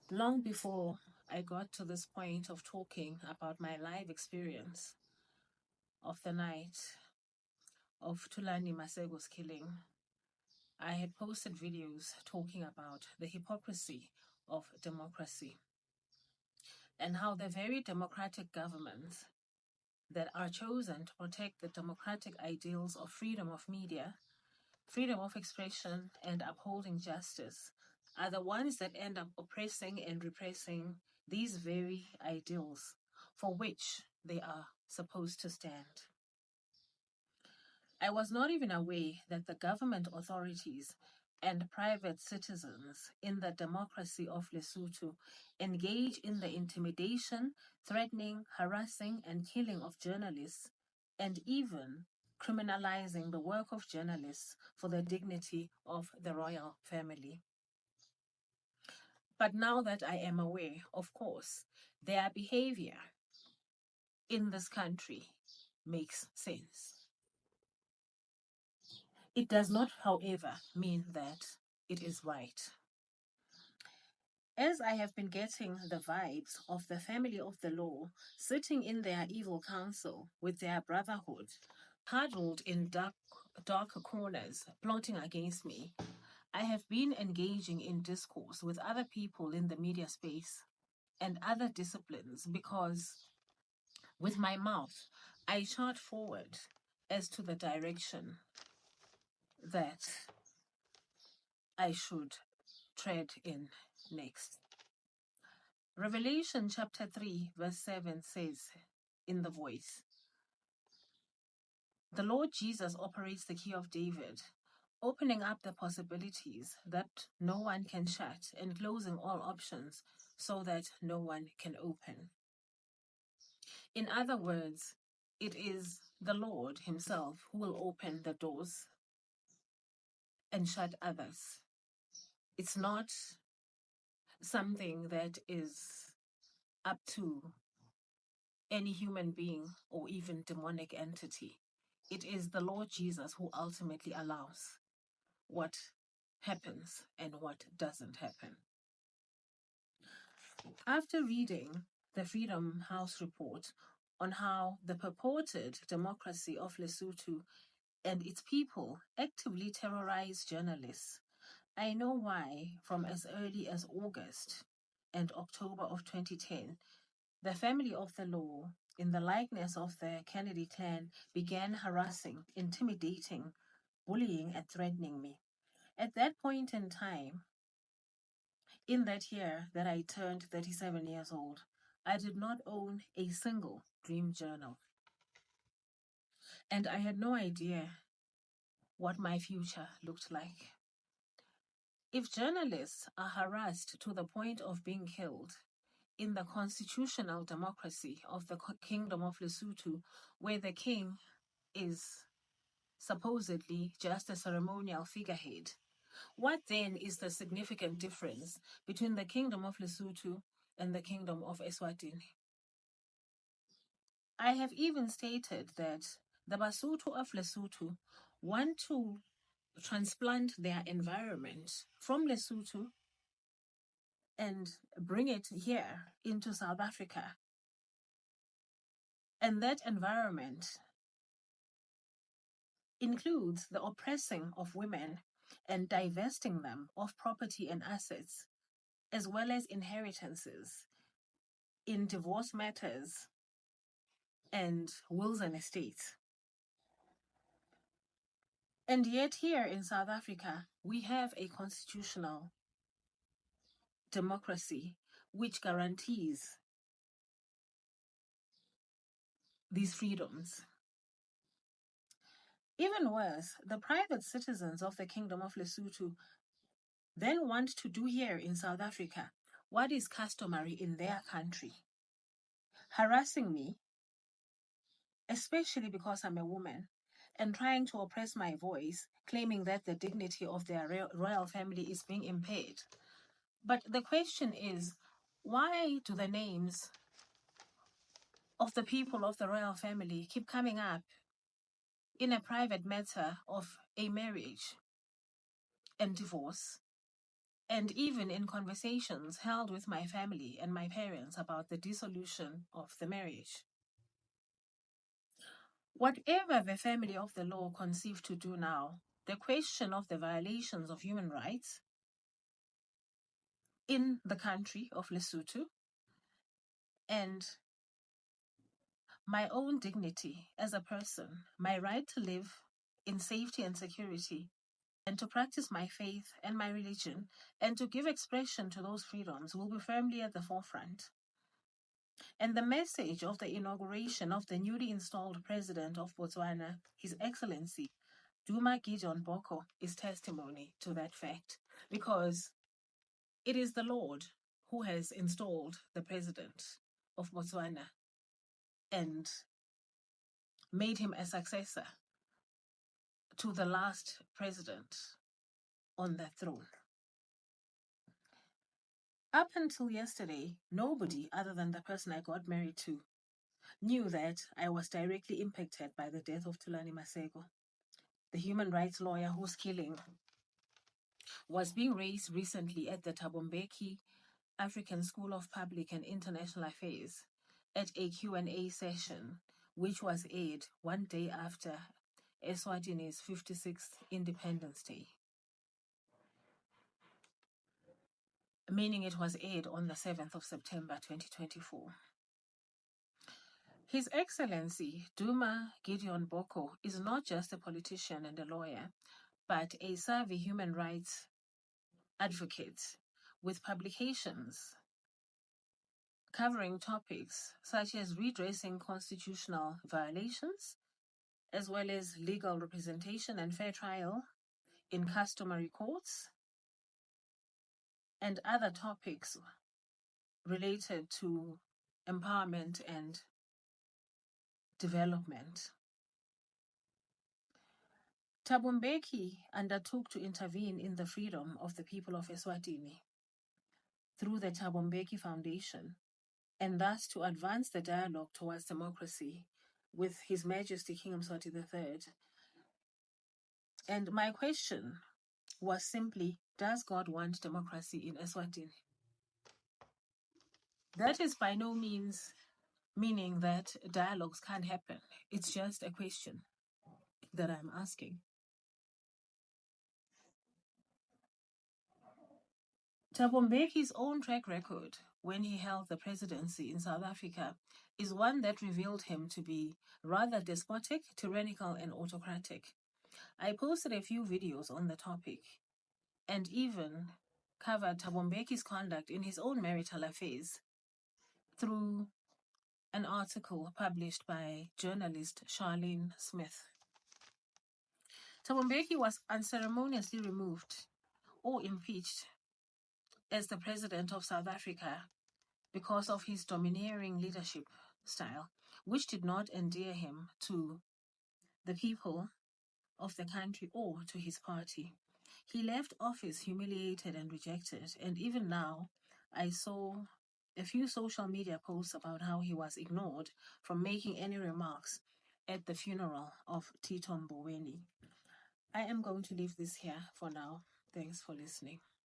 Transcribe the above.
Long before I got to this point of talking about my live experience of the night of Tulani Masego's killing, I had posted videos talking about the hypocrisy of democracy and how the very democratic governments that are chosen to protect the democratic ideals of freedom of media, freedom of expression, and upholding justice are the ones that end up oppressing and repressing these very ideals for which they are supposed to stand. I was not even aware that the government authorities and private citizens in the democracy of Lesotho engage in the intimidation, threatening, harassing, and killing of journalists, and even criminalizing the work of journalists for the dignity of the royal family. But now that I am aware, of course, their behavior in this country makes sense. It does not, however, mean that it is right. As I have been getting the vibes of the family of the law sitting in their evil council with their brotherhood, huddled in dark corners, plotting against me, I have been engaging in discourse with other people in the media space and other disciplines because with my mouth I chart forward as to the direction that I should tread in next. Revelation chapter 3, verse 7 says in the voice, the Lord Jesus operates the key of David, opening up the possibilities that no one can shut and closing all options so that no one can open. In other words, it is the Lord Himself who will open the doors and shut others. It's not something that is up to any human being or even demonic entity. It is the Lord Jesus who ultimately allows what happens and what doesn't happen. After reading the Freedom House report on how the purported democracy of Lesotho and its people actively terrorize journalists, I know why from as early as August and October of 2010, the family of the law, in the likeness of the Kennedy clan, began harassing, intimidating, bullying, and threatening me. At that point in time, in that year that I turned 37 years old, I did not own a single dream journal. And I had no idea what my future looked like. If journalists are harassed to the point of being killed, in the constitutional democracy of the Kingdom of Lesotho, where the king is supposedly just a ceremonial figurehead, what then is the significant difference between the Kingdom of Lesotho and the Kingdom of eSwatini? I have even stated that the Basotho of Lesotho want to transplant their environment from Lesotho and bring it here into South Africa. And that environment includes the oppressing of women and divesting them of property and assets, as well as inheritances in divorce matters and wills and estates. And yet here in South Africa, we have a constitutional democracy which guarantees these freedoms. Even worse, the private citizens of the Kingdom of Lesotho then want to do here in South Africa what is customary in their country, harassing me, especially because I'm a woman, and trying to oppress my voice, claiming that the dignity of their royal family is being impaired. But the question is, why do the names of the people of the royal family keep coming up in a private matter of a marriage and divorce? and even in conversations held with my family and my parents about the dissolution of the marriage. Whatever the family of the law conceive to do now, the question of the violations of human rights in the country of Lesotho and my own dignity as a person, my right to live in safety and security, and to practice my faith and my religion, and to give expression to those freedoms will be firmly at the forefront. And the message of the inauguration of the newly installed president of Botswana, His Excellency Duma Gideon Boko, is testimony to that fact, because it is the Lord who has installed the president of Botswana and made him a successor to the last president on that throne. Up until yesterday, nobody other than the person I got married to knew that I was directly impacted by the death of Thulani Maseko, the human rights lawyer whose killing was being raised recently at the Thabo Mbeki African School of Public and International Affairs at a Q&A session, which was aired one day after eSwatini's 56th Independence Day, meaning it was aired on the 7th of September 2024. His Excellency Duma Gideon Boko is not just a politician and a lawyer, but a savvy human rights advocate with publications covering topics such as redressing constitutional violations, as well as legal representation and fair trial in customary courts, and other topics related to empowerment and development. Thabo Mbeki undertook to intervene in the freedom of the people of Eswatini through the Thabo Mbeki Foundation, and thus to advance the dialogue towards democracy with His Majesty King Mswati III. And my question was simply, does God want democracy in Eswatini? That is by no means meaning that dialogues can't happen. It's just a question that I'm asking. Thabo Mbeki's own track record when he held the presidency in South Africa is one that revealed him to be rather despotic, tyrannical, and autocratic. I posted a few videos on the topic and even covered Thabo Mbeki's conduct in his own marital affairs through an article published by journalist Charlene Smith. Thabo Mbeki was unceremoniously removed or impeached as the president of South Africa because of his domineering leadership style, which did not endear him to the people of the country or to his party. He left office humiliated and rejected, and even now, I saw a few social media posts about how he was ignored from making any remarks at the funeral of Tito Mboweni. I am going to leave this here for now. Thanks for listening.